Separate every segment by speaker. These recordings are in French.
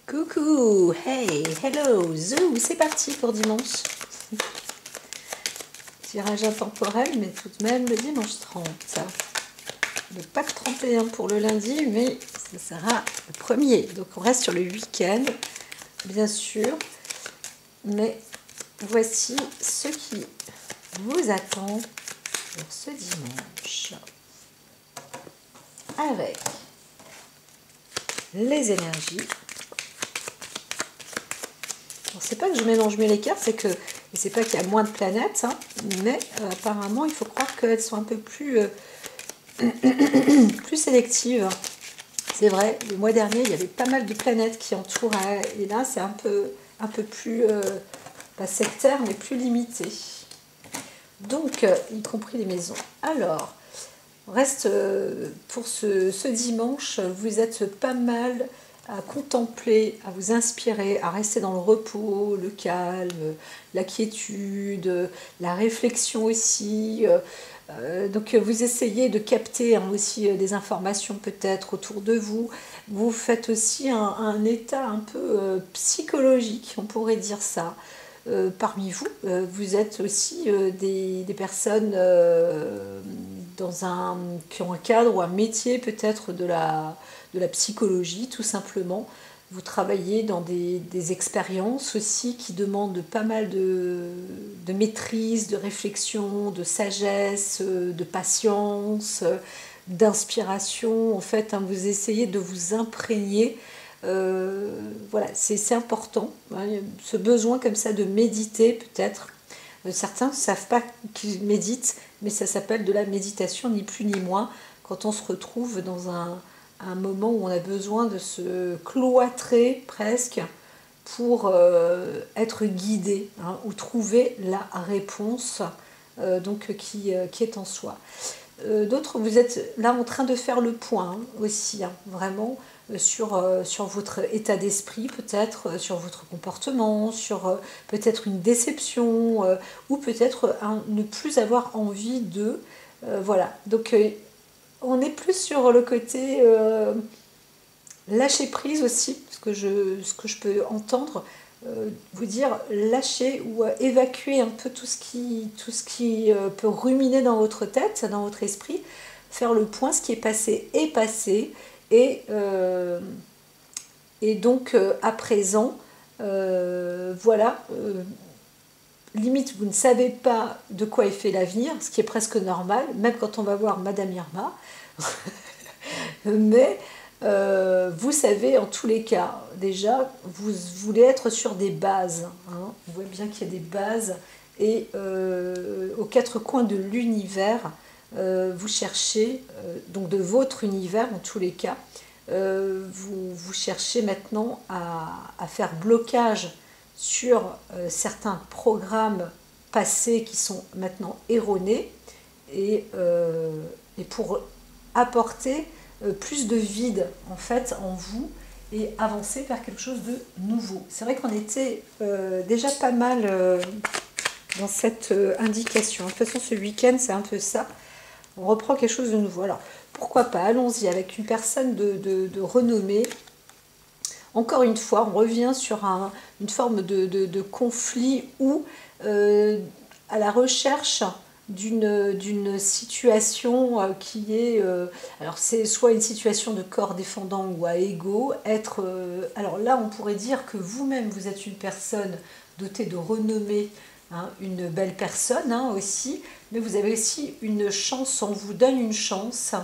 Speaker 1: Coucou, hey, hello, zou, c'est parti pour dimanche. Tirage intemporel, mais tout de même le dimanche 30. Le Pâques 31 pour le lundi, mais ça sera le premier. Donc on reste sur le week-end, bien sûr. Mais voici ce qui vous attend pour ce dimanche. Avec les énergies. C'est pas que je mélange mieux les cartes, c'est que c'est pas qu'il y a moins de planètes, hein, mais apparemment il faut croire qu'elles sont un peu plus plus sélectives. C'est vrai, le mois dernier il y avait pas mal de planètes qui entouraient, et là c'est un peu plus pas sectaire mais plus limité. Donc y compris les maisons. Alors reste pour ce dimanche, vous êtes pas mal à contempler, à vous inspirer, à rester dans le repos, le calme, la quiétude, la réflexion aussi. Donc vous essayez de capter aussi des informations peut-être autour de vous. Vous faites aussi un état un peu psychologique, on pourrait dire ça. Parmi vous, vous êtes aussi des personnes qui ont un cadre ou un métier peut-être de la psychologie, tout simplement. Vous travaillez dans des expériences aussi qui demandent pas mal de maîtrise, de réflexion, de sagesse, de patience, d'inspiration. En fait, hein, vous essayez de vous imprégner. Voilà, c'est important, hein, ce besoin comme ça de méditer peut-être. Certains ne savent pas qu'ils méditent, mais ça s'appelle de la méditation, ni plus ni moins, quand on se retrouve dans un moment où on a besoin de se cloîtrer presque pour être guidé, hein, ou trouver la réponse qui est en soi. D'autres, vous êtes là en train de faire le point, hein, aussi, hein, vraiment sur votre état d'esprit, peut-être sur votre comportement, sur peut-être une déception, ou peut-être ne plus avoir envie de... voilà, donc on est plus sur le côté lâcher prise aussi, ce que je peux entendre, vous dire lâcher ou évacuer un peu tout ce qui peut ruminer dans votre tête, dans votre esprit, faire le point, ce qui est passé, et, donc à présent, voilà, limite vous ne savez pas de quoi est fait l'avenir, ce qui est presque normal, même quand on va voir Madame Irma, mais vous savez en tous les cas, déjà, vous voulez être sur des bases, hein. On voit bien qu'il y a des bases, et aux quatre coins de l'univers, vous cherchez, donc de votre univers en tous les cas, vous cherchez maintenant à faire blocage sur certains programmes passés qui sont maintenant erronés, et pour apporter plus de vide en fait en vous et avancer vers quelque chose de nouveau. C'est vrai qu'on était déjà pas mal dans cette indication. De toute façon, ce week-end, c'est un peu ça. On reprend quelque chose de nouveau. Alors, pourquoi pas? Allons-y avec une personne de renommée. Encore une fois, on revient sur une forme de conflit ou à la recherche d'une situation qui est... alors c'est soit une situation de corps défendant ou à ego, alors là on pourrait dire que vous-même vous êtes une personne dotée de renommée, hein, une belle personne, hein, aussi, mais vous avez aussi une chance, on vous donne une chance,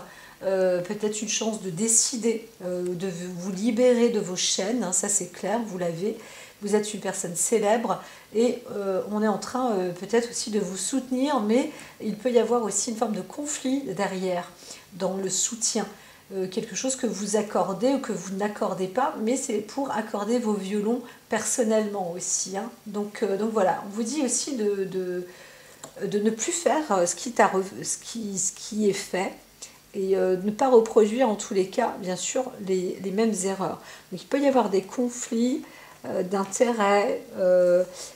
Speaker 1: peut-être une chance de décider, de vous libérer de vos chaînes, hein, ça c'est clair, vous l'avez. Vous êtes une personne célèbre, et on est en train peut-être aussi de vous soutenir, mais il peut y avoir aussi une forme de conflit derrière, dans le soutien. Quelque chose que vous accordez ou que vous n'accordez pas, mais c'est pour accorder vos violons personnellement aussi, hein. Donc voilà, on vous dit aussi de ne plus faire ce qui est fait, et ne pas reproduire en tous les cas, bien sûr, les mêmes erreurs. Donc il peut y avoir des conflits d'intérêt.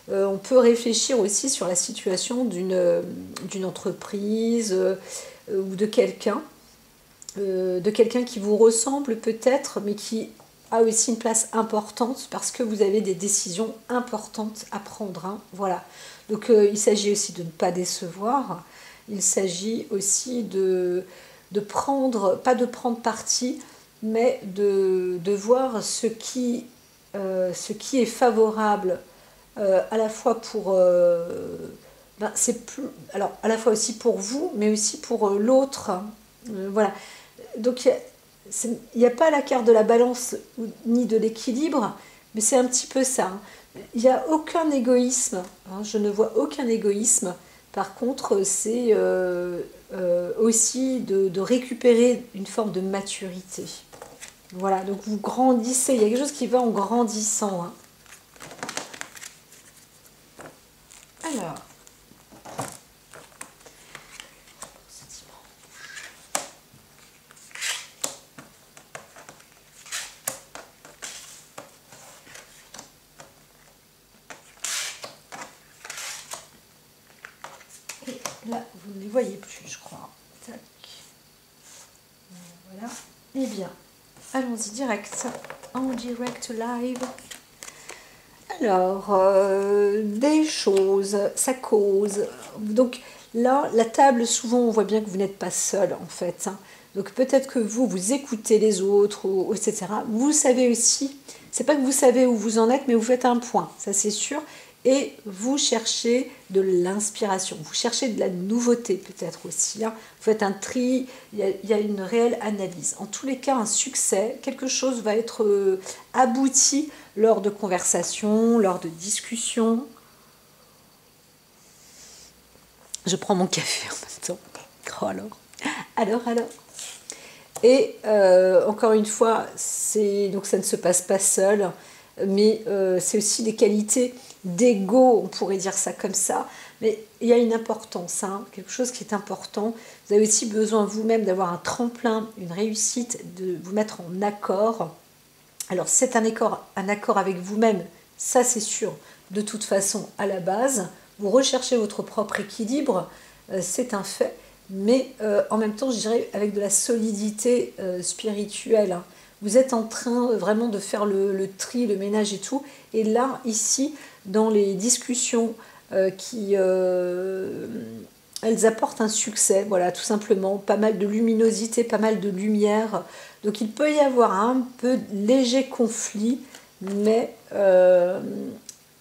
Speaker 1: On peut réfléchir aussi sur la situation d'une entreprise, ou de quelqu'un qui vous ressemble peut-être, mais qui a aussi une place importante parce que vous avez des décisions importantes à prendre. Hein, voilà. Donc il s'agit aussi de ne pas décevoir. Il s'agit aussi de prendre, pas de prendre parti, mais de voir ce qui est favorable à la fois pour c'est plus alors à la fois aussi pour vous mais aussi pour l'autre. Voilà, donc il n'y a pas la carte de la balance ni de l'équilibre, mais c'est un petit peu ça, hein. Il n'y a aucun égoïsme, hein, je ne vois aucun égoïsme. Par contre, c'est aussi de récupérer une forme de maturité. Voilà, donc vous grandissez, il y a quelque chose qui va en grandissant. Hein. Alors, et là, vous ne les voyez plus, je crois. Tac. Voilà. Eh bien, allons-y direct, en direct live. Alors, des choses, ça cause. Donc là, la table, souvent, on voit bien que vous n'êtes pas seul, en fait. Hein. Donc peut-être que vous écoutez les autres, etc. Vous savez aussi, c'est pas que vous savez où vous en êtes, mais vous faites un point, ça c'est sûr. Et vous cherchez de l'inspiration, vous cherchez de la nouveauté peut-être aussi. Hein. Vous faites un tri, il y a une réelle analyse. En tous les cas, un succès, quelque chose va être abouti lors de conversations, lors de discussions. Je prends mon café en même temps. Oh alors. Et encore une fois, donc ça ne se passe pas seul, mais c'est aussi des qualités d'ego, on pourrait dire ça comme ça. Mais il y a une importance, hein, quelque chose qui est important. Vous avez aussi besoin vous-même d'avoir un tremplin, une réussite, de vous mettre en accord. Alors c'est un accord avec vous-même, ça c'est sûr, de toute façon à la base. Vous recherchez votre propre équilibre, c'est un fait, mais en même temps je dirais avec de la solidité spirituelle. Hein. Vous êtes en train vraiment de faire le tri, le ménage et tout. Et là, ici, dans les discussions elles apportent un succès, voilà, tout simplement, pas mal de luminosité, pas mal de lumière. Donc il peut y avoir un peu de léger conflit, mais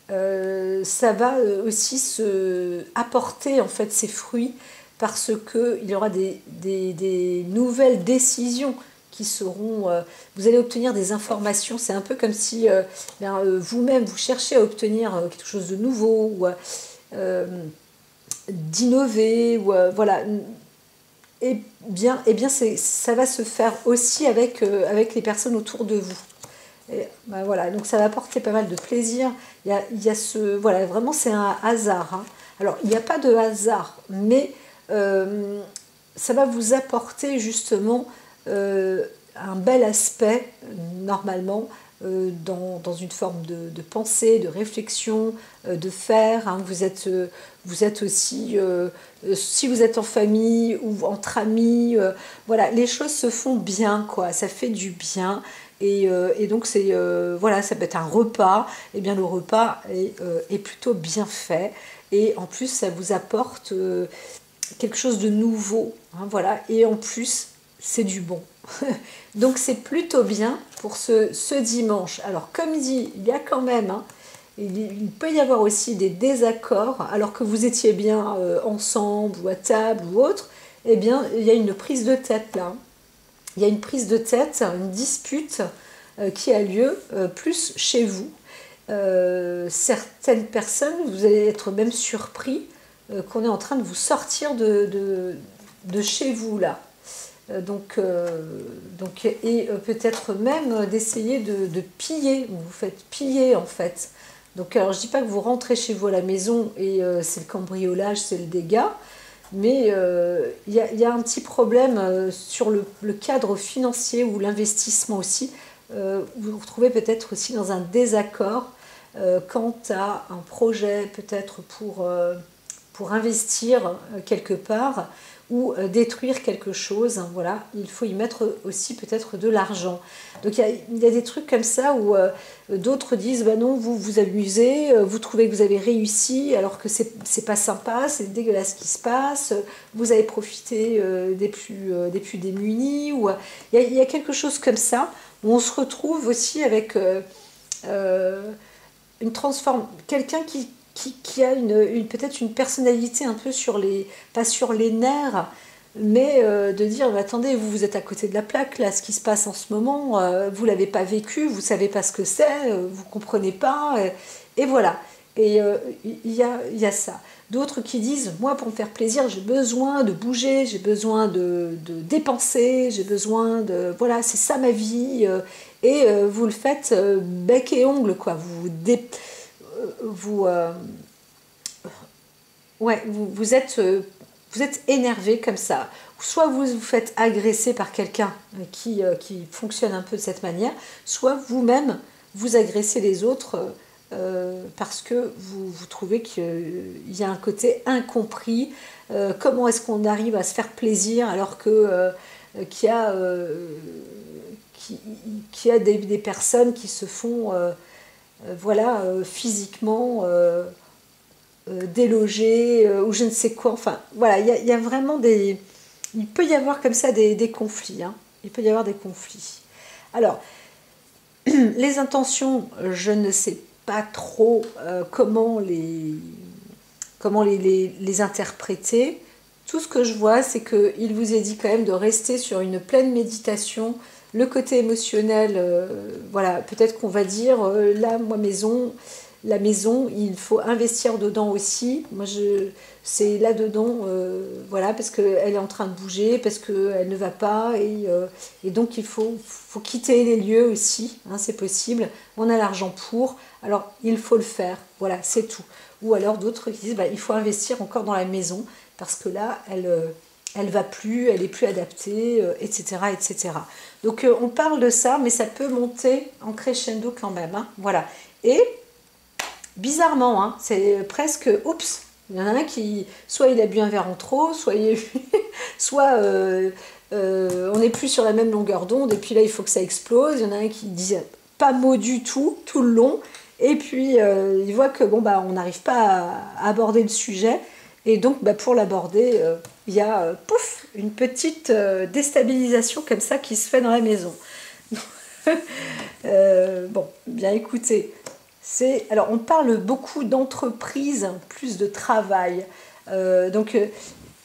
Speaker 1: ça va aussi apporter en fait ses fruits parce qu'il y aura des nouvelles décisions qui seront... vous allez obtenir des informations, c'est un peu comme si vous-même vous cherchez à obtenir quelque chose de nouveau ou d'innover, ou voilà. Et bien ça va se faire aussi avec les personnes autour de vous. Et, voilà, donc ça va apporter pas mal de plaisir. Il y a voilà, vraiment c'est un hasard. Hein. Alors il n'y a pas de hasard, mais ça va vous apporter justement un bel aspect normalement dans une forme de pensée, de réflexion, de faire. Hein. Vous êtes aussi, si vous êtes en famille ou entre amis, voilà, les choses se font bien, quoi. Ça fait du bien. Et donc c'est voilà, ça peut être un repas. Et bien le repas est plutôt bien fait. Et en plus, ça vous apporte quelque chose de nouveau. Hein, voilà. Et en plus, c'est du bon. Donc c'est plutôt bien pour ce dimanche. Alors comme dit, il y a quand même, hein, il peut y avoir aussi des désaccords, alors que vous étiez bien ensemble ou à table ou autre, eh bien il y a une prise de tête là. Il y a une prise de tête, une dispute qui a lieu plus chez vous. Certaines personnes, vous allez être même surpris qu'on est en train de vous sortir de chez vous là. Et peut-être même d'essayer de piller, vous vous faites piller en fait. Donc alors je dis pas que vous rentrez chez vous à la maison et c'est le cambriolage, c'est le dégât, mais il y a un petit problème sur le cadre financier ou l'investissement aussi. Vous vous retrouvez peut-être aussi dans un désaccord quant à un projet peut-être pour investir quelque part, ou détruire quelque chose, hein, voilà, il faut y mettre aussi peut-être de l'argent. Donc il y a des trucs comme ça où d'autres disent bah non, vous vous amusez, vous trouvez que vous avez réussi alors que c'est pas sympa, c'est dégueulasse ce qui se passe, vous avez profité des plus démunis, ou il y a quelque chose comme ça où on se retrouve aussi avec une transforme, quelqu'un qui a peut-être une personnalité un peu pas sur les nerfs, mais de dire, bah, attendez, vous êtes à côté de la plaque, là, ce qui se passe en ce moment, vous l'avez pas vécu, vous savez pas ce que c'est, vous comprenez pas, et voilà. Et il y a ça. D'autres qui disent, moi, pour me faire plaisir, j'ai besoin de bouger, j'ai besoin de dépenser, j'ai besoin de... Voilà, c'est ça ma vie. Et vous le faites bec et ongle, quoi. Vous êtes énervé comme ça. Soit vous vous faites agresser par quelqu'un qui fonctionne un peu de cette manière, soit vous-même vous agressez les autres parce que vous trouvez qu'il y a un côté incompris. Comment est-ce qu'on arrive à se faire plaisir alors que qu'il y a des personnes qui se font voilà, physiquement déloger ou je ne sais quoi. Enfin, voilà, il y a vraiment des... Il peut y avoir comme ça des conflits. Hein. Il peut y avoir des conflits. Alors, les intentions, je ne sais pas trop comment les interpréter. Tout ce que je vois, c'est qu'il vous est dit quand même de rester sur une pleine méditation. Le côté émotionnel, voilà, peut-être qu'on va dire, là, moi, la maison, il faut investir dedans aussi. Moi, c'est là-dedans, voilà, parce qu'elle est en train de bouger, parce qu'elle ne va pas, et donc il faut quitter les lieux aussi, hein, c'est possible. On a l'argent pour, alors il faut le faire, voilà, c'est tout. Ou alors d'autres qui disent, bah, il faut investir encore dans la maison, parce que là, elle va plus, elle est plus adaptée, etc., etc. Donc on parle de ça, mais ça peut monter en crescendo quand même, hein, voilà. Et bizarrement, hein, c'est presque, oups, il y en a un qui, soit il a bu un verre en trop, soit on n'est plus sur la même longueur d'onde, et puis là il faut que ça explose. Il y en a un qui dit pas mot du tout le long, et puis il voit que bon, bah, on n'arrive pas à aborder le sujet, et donc bah, pour l'aborder, il y a pouf, une petite déstabilisation comme ça qui se fait dans la maison. Bon, bien écoutez. Alors, on parle beaucoup d'entreprise, plus de travail. Donc,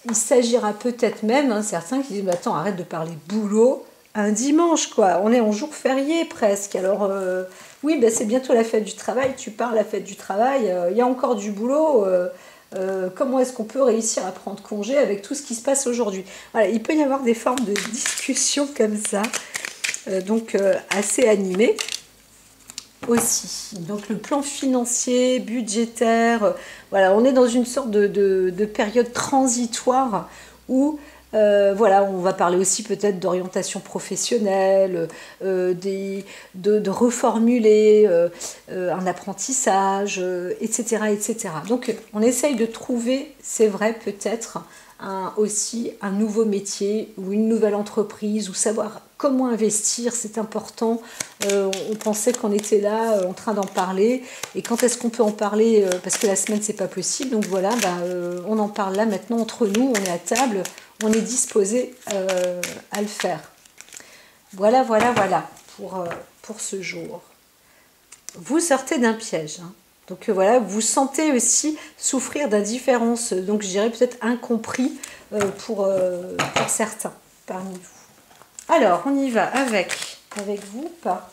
Speaker 1: il s'agira peut-être même, hein, certains qui disent mais attends, arrête de parler boulot un dimanche, quoi. On est en jour férié presque. Alors, oui, ben, c'est bientôt la fête du travail. Tu parles la fête du travail. Il y a encore du boulot. Comment est-ce qu'on peut réussir à prendre congé avec tout ce qui se passe aujourd'hui? Voilà, il peut y avoir des formes de discussion comme ça, donc assez animées. Aussi, donc le plan financier, budgétaire, voilà, on est dans une sorte de période transitoire où voilà, on va parler aussi peut-être d'orientation professionnelle, de reformuler un apprentissage, etc., etc. Donc on essaye de trouver, c'est vrai peut-être, aussi un nouveau métier ou une nouvelle entreprise, ou savoir comment investir, c'est important. On pensait qu'on était là en train d'en parler, et quand est-ce qu'on peut en parler, parce que la semaine c'est pas possible, donc voilà, bah, on en parle là maintenant entre nous, on est à table, on est disposé à le faire. Voilà pour ce jour. Vous sortez d'un piège, hein. Donc voilà, vous sentez aussi souffrir d'indifférence, donc je dirais peut-être incompris pour certains parmi vous. Alors, on y va avec vous ou pas?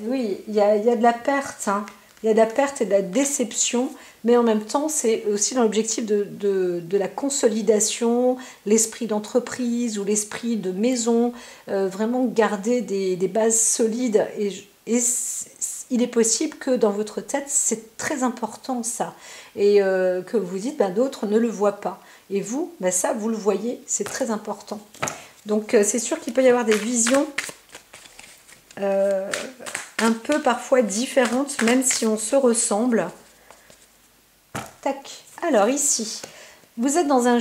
Speaker 1: Oui, il y a de la perte, hein. Il y a de la perte et de la déception, mais en même temps, c'est aussi dans l'objectif de la consolidation, l'esprit d'entreprise ou l'esprit de maison, vraiment garder des bases solides, et il est possible que dans votre tête, c'est très important ça, et que vous dites, ben, d'autres ne le voient pas. Et vous, ben, ça, vous le voyez, c'est très important. Donc c'est sûr qu'il peut y avoir des visions un peu parfois différentes, même si on se ressemble. Tac. Alors ici, vous êtes dans un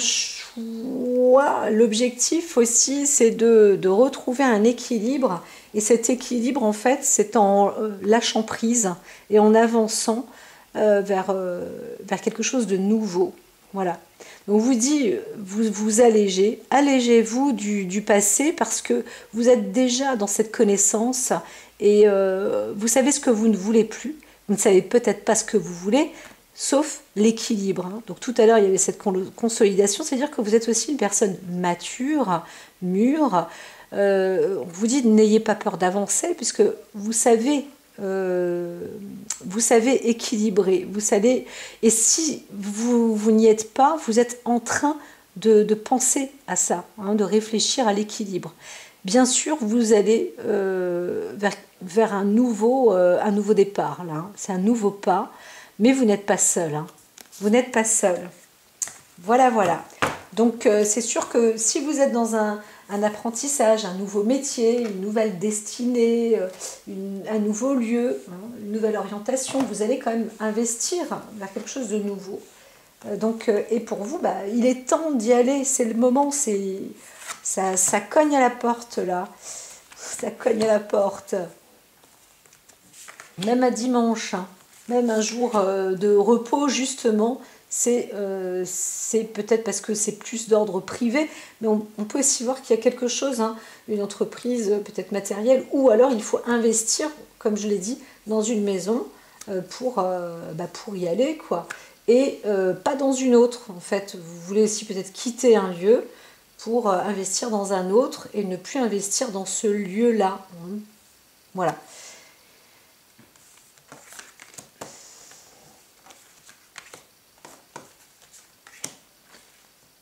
Speaker 1: toi, l'objectif aussi, c'est de retrouver un équilibre. Et cet équilibre, en fait, c'est en lâchant prise et en avançant vers quelque chose de nouveau. Voilà. Donc, vous dit, vous allégez, allégez-vous du passé parce que vous êtes déjà dans cette connaissance et vous savez ce que vous ne voulez plus. Vous ne savez peut-être pas ce que vous voulez, sauf l'équilibre. Hein. Donc tout à l'heure, il y avait cette consolidation, c'est-à-dire que vous êtes aussi une personne mature, mûre. On vous dit n'ayez pas peur d'avancer, puisque vous savez équilibrer, vous savez, et si vous n'y êtes pas, vous êtes en train de penser à ça, hein, de réfléchir à l'équilibre. Bien sûr, vous allez vers un nouveau départ, là. Hein. C'est un nouveau pas, mais vous n'êtes pas seul. Hein. Vous n'êtes pas seul. Voilà, voilà. Donc, c'est sûr que si vous êtes dans un apprentissage, un nouveau métier, une nouvelle destinée, un nouveau lieu, hein, une nouvelle orientation, vous allez quand même investir vers quelque chose de nouveau. Donc, et pour vous, bah, il est temps d'y aller, c'est le moment, ça cogne à la porte là, ça cogne à la porte. Même un dimanche, hein, même un jour de repos justement, c'est peut-être parce que c'est plus d'ordre privé, mais on peut aussi voir qu'il y a quelque chose, hein, une entreprise peut-être matérielle, ou alors il faut investir, comme je l'ai dit, dans une maison pour y aller, quoi. Et pas dans une autre, en fait. Vous voulez aussi peut-être quitter un lieu pour investir dans un autre et ne plus investir dans ce lieu-là. Voilà.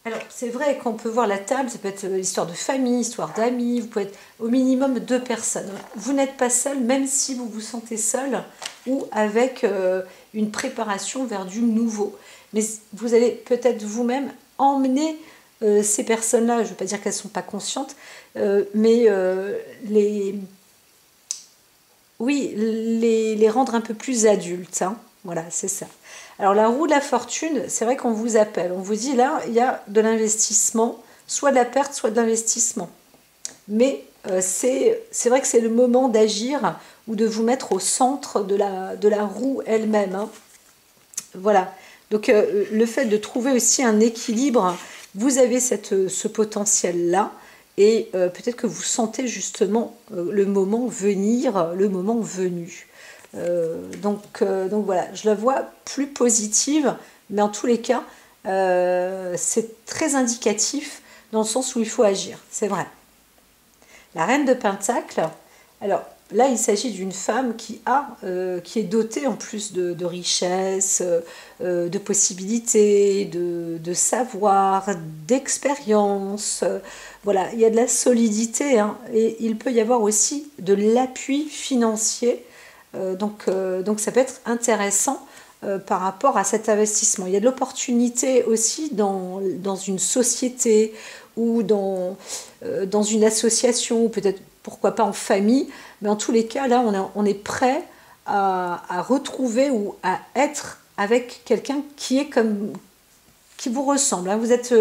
Speaker 1: Alors, c'est vrai qu'on peut voir la table, ça peut être histoire de famille, histoire d'amis, vous pouvez être au minimum 2 personnes. Vous n'êtes pas seul, même si vous vous sentez seul ou avec une préparation vers du nouveau. Mais vous allez peut-être vous-même emmener ces personnes-là, je ne veux pas dire qu'elles ne sont pas conscientes, mais les rendre un peu plus adultes. Hein. Voilà, c'est ça. Alors la roue de la fortune, c'est vrai qu'on vous appelle, on vous dit là, il y a de l'investissement, soit de la perte, soit de l'investissement. Mais c'est vrai que c'est le moment d'agir ou de vous mettre au centre de la roue elle-même. Hein. Voilà. Donc le fait de trouver aussi un équilibre, vous avez ce potentiel-là. Et peut-être que vous sentez justement le moment venir, le moment venu. Donc voilà, je la vois plus positive, mais en tous les cas, c'est très indicatif dans le sens où il faut agir, c'est vrai. La reine de Pentacle, alors là il s'agit d'une femme qui est dotée en plus de richesses, de possibilités, de savoir, d'expérience. Voilà, il y a de la solidité, hein, et il peut y avoir aussi de l'appui financier. Donc ça peut être intéressant par rapport à cet investissement. Il y a de l'opportunité aussi dans une société ou dans une association, ou peut-être pourquoi pas en famille, mais en tous les cas, là, on est prêt à retrouver ou à être avec quelqu'un qui vous ressemble. Hein. Vous êtes...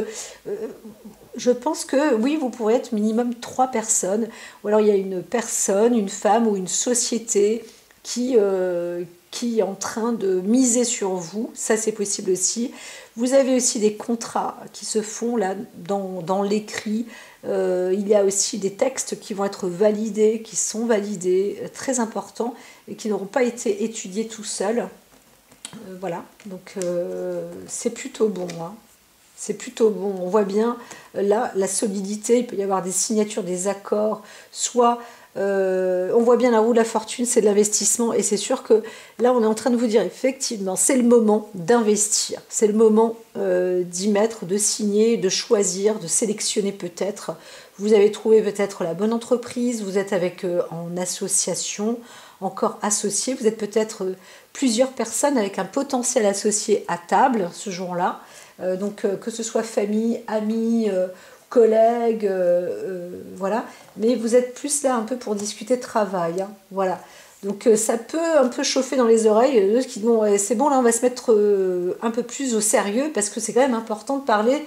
Speaker 1: je pense que oui, vous pourrez être minimum 3 personnes, ou alors il y a une personne, une femme ou une société qui est en train de miser sur vous, ça c'est possible aussi. Vous avez aussi des contrats qui se font là dans l'écrit, il y a aussi des textes qui vont être validés, qui sont validés, très importants, et qui n'auront pas été étudiés tout seuls. Voilà, donc c'est plutôt bon, hein. C'est plutôt bon, on voit bien là la solidité, il peut y avoir des signatures, des accords, soit on voit bien la roue de la fortune, c'est de l'investissement, et c'est sûr que là on est en train de vous dire effectivement c'est le moment d'investir, c'est le moment d'y mettre, de signer, de choisir, de sélectionner peut-être. Vous avez trouvé peut-être la bonne entreprise, vous êtes avec en association, encore associé, vous êtes peut-être plusieurs personnes avec un potentiel associé à table ce jour-là. Donc que ce soit famille, amis, collègues, voilà. Mais vous êtes plus là un peu pour discuter de travail, hein, voilà. Donc ça peut un peu chauffer dans les oreilles, qui bon, c'est bon, là on va se mettre un peu plus au sérieux, parce que c'est quand même important de parler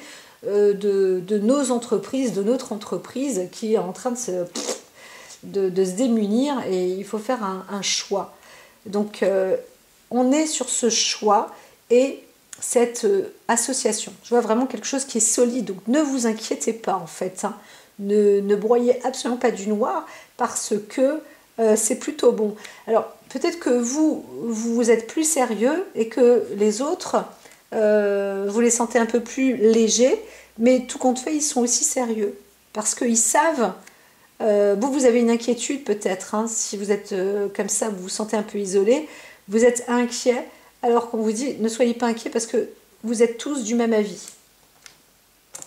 Speaker 1: de nos entreprises, de notre entreprise qui est en train de se démunir et il faut faire un choix. Donc on est sur ce choix et cette association. Je vois vraiment quelque chose qui est solide, donc ne vous inquiétez pas en fait. Hein. Ne broyez absolument pas du noir parce que c'est plutôt bon. Alors peut-être que vous êtes plus sérieux et que les autres, vous les sentez un peu plus légers, mais tout compte fait, ils sont aussi sérieux parce qu'ils savent. Vous avez une inquiétude peut-être, hein, si vous êtes comme ça, vous vous sentez un peu isolé, vous êtes inquiet, alors qu'on vous dit ne soyez pas inquiet parce que vous êtes tous du même avis.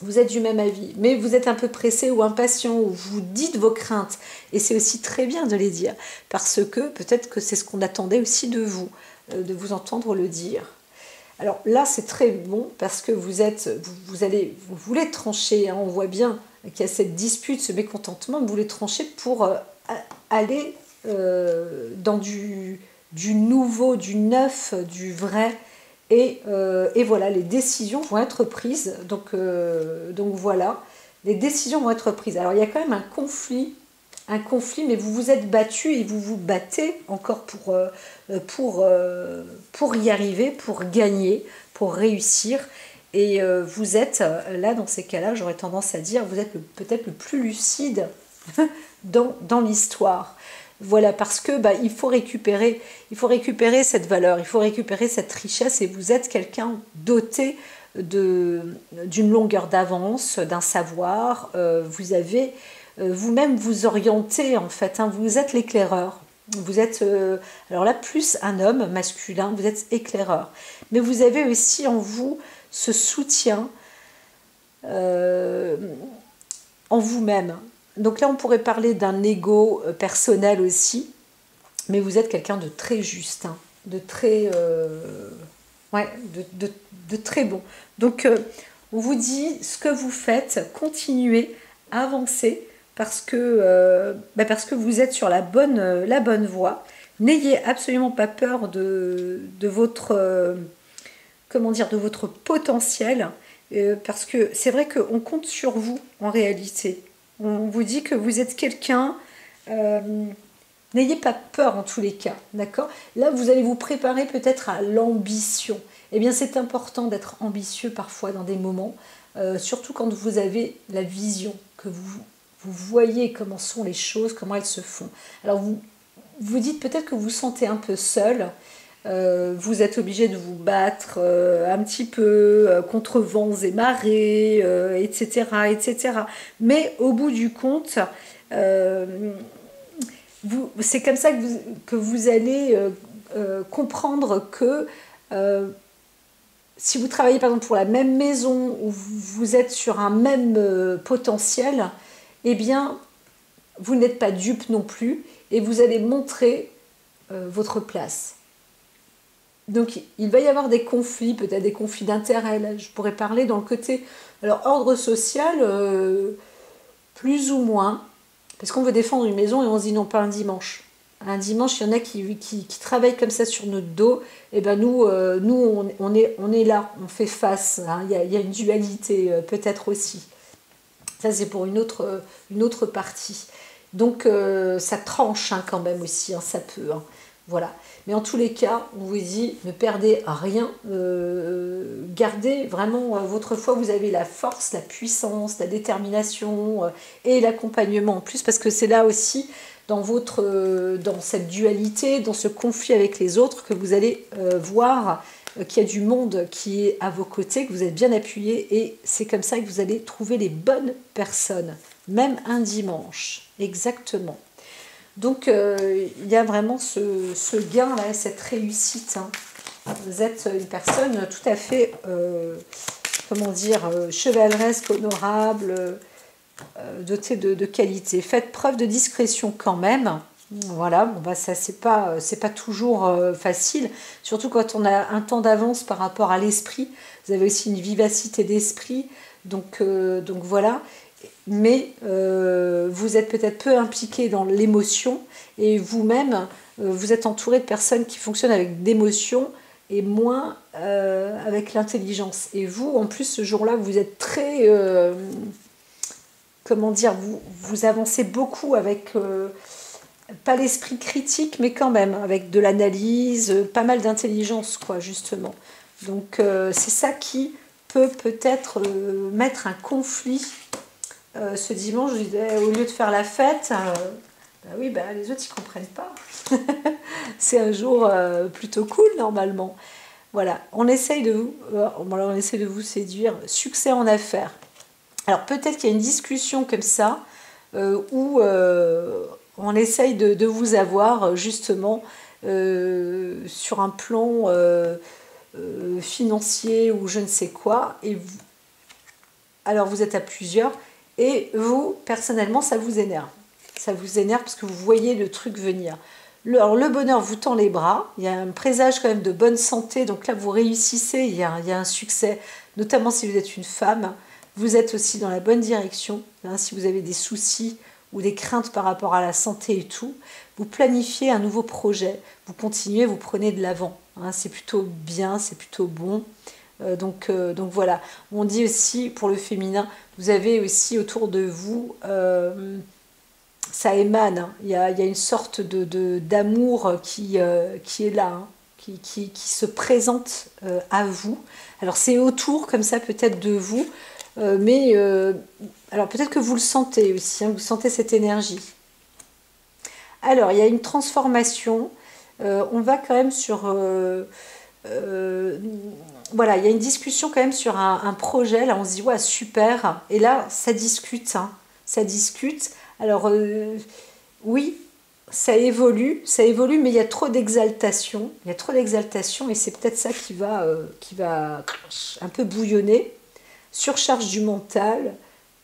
Speaker 1: Vous êtes du même avis, mais vous êtes un peu pressé ou impatient, ou vous dites vos craintes, et c'est aussi très bien de les dire, parce que peut-être que c'est ce qu'on attendait aussi de vous entendre le dire. Alors là, c'est très bon, parce que vous voulez trancher, hein, on voit bien qu'il y a cette dispute, ce mécontentement, vous voulez trancher pour aller dans du nouveau, du neuf, du vrai. Et voilà, les décisions vont être prises. Donc voilà, les décisions vont être prises. Alors il y a quand même un conflit, mais vous vous êtes battu et vous vous battez encore pour y arriver, pour gagner, pour réussir. Et vous êtes là, dans ces cas-là, j'aurais tendance à dire, vous êtes peut-être le plus lucide dans l'histoire. Voilà, parce que il faut récupérer cette valeur, il faut récupérer cette richesse, et vous êtes quelqu'un doté d'une longueur d'avance, d'un savoir. Vous avez vous-même vous orienter en fait, hein, vous êtes l'éclaireur. Vous êtes, alors là, plus un homme masculin, vous êtes éclaireur. Mais vous avez aussi en vous ce soutien en vous-même. Donc là, on pourrait parler d'un ego personnel aussi, mais vous êtes quelqu'un de très juste, hein, de très, de très bon. Donc, on vous dit ce que vous faites, continuez, avancez, parce que vous êtes sur la bonne voie. N'ayez absolument pas peur de votre, de votre potentiel, parce que c'est vrai qu'on compte sur vous en réalité. On vous dit que vous êtes quelqu'un, n'ayez pas peur en tous les cas, d'accord? Là, vous allez vous préparer peut-être à l'ambition. Eh bien, c'est important d'être ambitieux parfois dans des moments, surtout quand vous avez la vision, que vous voyez comment sont les choses, comment elles se font. Alors, vous dites peut-être que vous vous sentez un peu seul, vous êtes obligé de vous battre un petit peu contre vents et marées, etc., etc. Mais au bout du compte, c'est comme ça que vous allez comprendre que si vous travaillez par exemple pour la même maison ou vous êtes sur un même potentiel, eh bien, vous n'êtes pas dupe non plus et vous allez montrer votre place. Donc il va y avoir des conflits, peut-être des conflits d'intérêts. Là, je pourrais parler dans le côté, alors ordre social, plus ou moins, parce qu'on veut défendre une maison et on se dit non, pas un dimanche. Un dimanche, il y en a qui travaillent comme ça sur notre dos. Et ben nous on est là, on fait face. Hein. Il y a une dualité peut-être aussi. Ça c'est pour une autre partie. Donc ça tranche hein, quand même aussi, hein, ça peut. Hein. Voilà. Mais en tous les cas, on vous dit, ne perdez rien, gardez vraiment votre foi, vous avez la force, la puissance, la détermination et l'accompagnement en plus, parce que c'est là aussi, dans cette dualité, dans ce conflit avec les autres, que vous allez voir qu'il y a du monde qui est à vos côtés, que vous êtes bien appuyé, et c'est comme ça que vous allez trouver les bonnes personnes, même un dimanche, exactement. Donc, il y a vraiment ce gain-là, cette réussite. Hein. Vous êtes une personne tout à fait, chevaleresque, honorable, dotée de qualité. Faites preuve de discrétion quand même. Voilà, ça c'est pas toujours facile, surtout quand on a un temps d'avance par rapport à l'esprit. Vous avez aussi une vivacité d'esprit, donc voilà. Mais vous êtes peut-être peu impliqué dans l'émotion et vous-même, vous êtes entouré de personnes qui fonctionnent avec d'émotions et moins avec l'intelligence. Et vous, en plus, ce jour-là, vous êtes très... comment dire, vous avancez beaucoup avec... pas l'esprit critique, mais quand même, avec de l'analyse, pas mal d'intelligence, quoi, justement. Donc, c'est ça qui peut peut-être mettre un conflit ce dimanche. Je disais, au lieu de faire la fête, bah oui, bah, les autres, ils comprennent pas. C'est un jour plutôt cool, normalement. Voilà, on essaye de vous séduire. Succès en affaires. Alors, peut-être qu'il y a une discussion comme ça, où on essaye de vous avoir justement sur un plan financier ou je ne sais quoi. Et vous, alors vous êtes à plusieurs et vous, personnellement, ça vous énerve. Ça vous énerve parce que vous voyez le truc venir. Alors le bonheur vous tend les bras, il y a un présage quand même de bonne santé, donc là vous réussissez, il y a un succès, notamment si vous êtes une femme. Vous êtes aussi dans la bonne direction, hein, si vous avez des soucis ou des craintes par rapport à la santé et tout, vous planifiez un nouveau projet, vous continuez, vous prenez de l'avant. Hein, c'est plutôt bien, c'est plutôt bon. Donc voilà, on dit aussi pour le féminin, vous avez aussi autour de vous, ça émane, hein. Il y a une sorte d'amour qui est là, hein, qui se présente à vous. Alors c'est autour comme ça peut-être de vous, mais alors peut-être que vous le sentez aussi, hein, vous sentez cette énergie. Alors il y a une transformation, on va quand même sur... voilà, il y a une discussion quand même sur un projet, là on se dit ouais super, et là ça discute, hein, ça discute. Alors oui, ça évolue, mais il y a trop d'exaltation, et c'est peut-être ça qui va un peu bouillonner, surcharge du mental,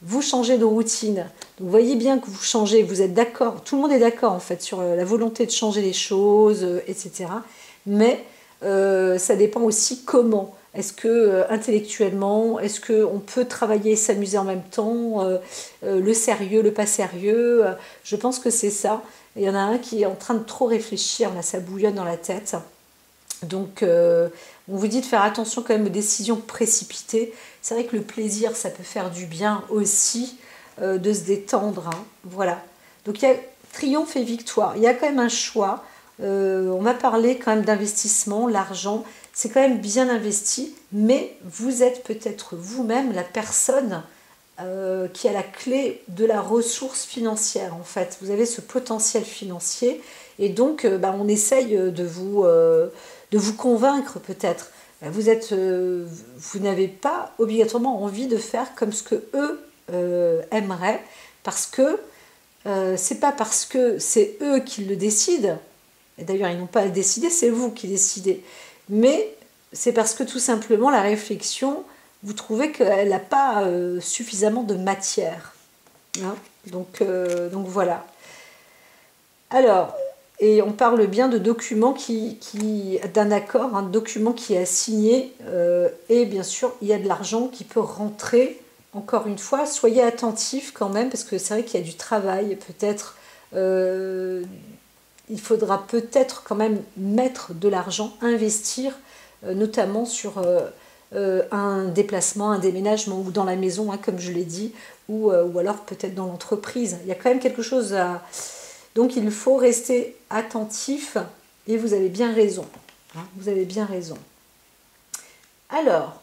Speaker 1: vous changez de routine. Donc vous voyez bien que vous changez, vous êtes d'accord, tout le monde est d'accord en fait sur la volonté de changer les choses, etc. Mais ça dépend aussi comment. Est-ce que intellectuellement, est-ce qu'on peut travailler et s'amuser en même temps, le sérieux, le pas sérieux, je pense que c'est ça. Il y en a un qui est en train de trop réfléchir, là ça bouillonne dans la tête. Donc on vous dit de faire attention quand même aux décisions précipitées. C'est vrai que le plaisir, ça peut faire du bien aussi, de se détendre. Hein. Voilà. Donc il y a triomphe et victoire. Il y a quand même un choix. On va parler quand même d'investissement, l'argent, c'est quand même bien investi, mais vous êtes peut-être vous-même la personne qui a la clé de la ressource financière en fait. Vous avez ce potentiel financier et donc on essaye de vous convaincre peut-être. Vous n'avez pas obligatoirement envie de faire comme ce que eux aimeraient parce que c'est pas parce que c'est eux qui le décident. Et d'ailleurs, ils n'ont pas à le décider, c'est vous qui décidez. Mais c'est parce que tout simplement, la réflexion, vous trouvez qu'elle n'a pas suffisamment de matière. Hein, donc voilà. Alors, et on parle bien de documents d'un accord, un document qui est signé, et bien sûr, il y a de l'argent qui peut rentrer. Encore une fois, soyez attentifs quand même, parce que c'est vrai qu'il y a du travail, peut-être... il faudra peut-être quand même mettre de l'argent, investir, notamment sur un déplacement, un déménagement ou dans la maison, hein, comme je l'ai dit, ou alors peut-être dans l'entreprise. Il y a quand même quelque chose à... Donc il faut rester attentif et vous avez bien raison. Hein, vous avez bien raison. Alors,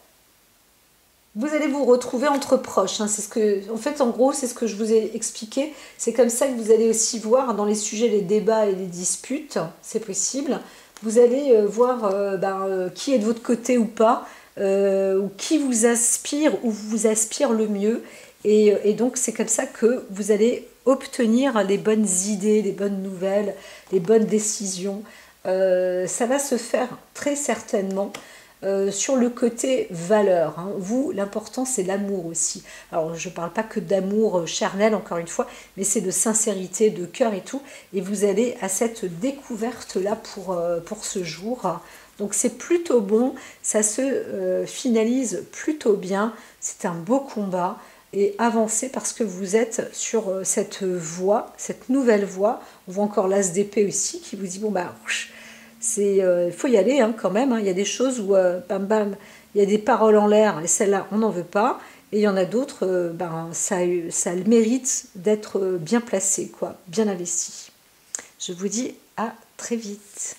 Speaker 1: vous allez vous retrouver entre proches. Hein, c'est ce que, en fait, en gros, c'est ce que je vous ai expliqué. C'est comme ça que vous allez aussi voir dans les sujets, les débats et les disputes. C'est possible. Vous allez voir qui est de votre côté ou pas, ou qui vous aspire ou vous aspire le mieux. Et donc, c'est comme ça que vous allez obtenir les bonnes idées, les bonnes nouvelles, les bonnes décisions. Ça va se faire très certainement. Sur le côté valeur, hein. Vous, l'important c'est l'amour aussi. Alors je ne parle pas que d'amour charnel encore une fois, mais c'est de sincérité, de cœur et tout. Et vous allez à cette découverte là pour ce jour. Donc c'est plutôt bon, ça se finalise plutôt bien. C'est un beau combat et avancez parce que vous êtes sur cette voie, cette nouvelle voie. On voit encore l'as d'épée aussi qui vous dit bon bah il faut y aller hein, quand même. Hein. Il y a des choses où, bam bam, il y a des paroles en l'air et celles-là, on n'en veut pas. Et il y en a d'autres, ça a le mérite d'être bien placé, quoi, bien investi. Je vous dis à très vite.